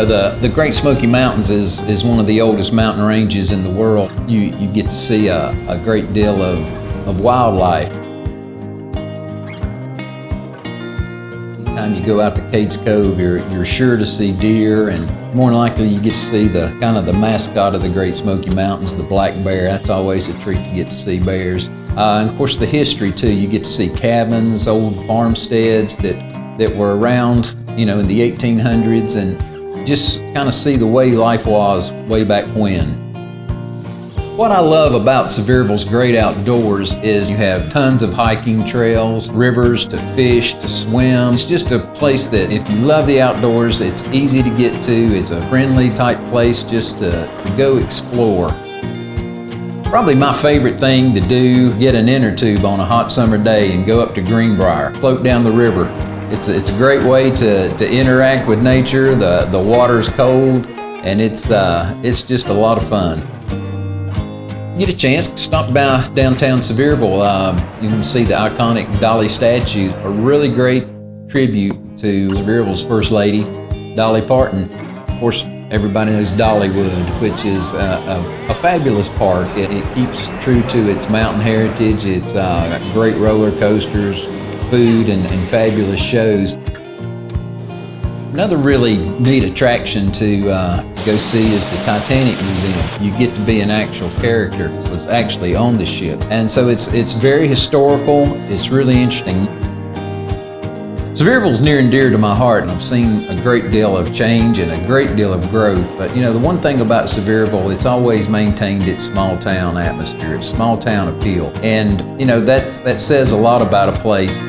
The Great Smoky Mountains is one of the oldest mountain ranges in the world. You get to see a great deal of wildlife. Anytime you go out to Cades Cove, you're sure to see deer, and more than likely you get to see the mascot of the Great Smoky Mountains, the black bear. That's always a treat to get to see bears. And of course the history too. You get to see cabins, old farmsteads that were around, in the 1800s, and just kind of see the way life was way back when. What I love about Sevierville's great outdoors is you have tons of hiking trails, rivers to fish, to swim. It's just a place that if you love the outdoors, it's easy to get to. It's a friendly type place just to go explore. Probably my favorite thing to do, get an inner tube on a hot summer day and go up to Greenbrier, float down the river. It's a great way to interact with nature. The water's cold, and it's just a lot of fun. Get a chance, stop by downtown Sevierville. You can see the iconic Dolly statue, a really great tribute to Sevierville's First Lady, Dolly Parton. Of course, everybody knows Dollywood, which is a fabulous park. It keeps true to its mountain heritage. It's got great roller coasters, food, and fabulous shows. Another really neat attraction to go see is the Titanic Museum. You get to be an actual character that was actually on the ship. And so it's very historical. It's really interesting. Sevierville's near and dear to my heart, and I've seen a great deal of change and a great deal of growth. But the one thing about Sevierville, it's always maintained its small town atmosphere, its small town appeal. And that says a lot about a place.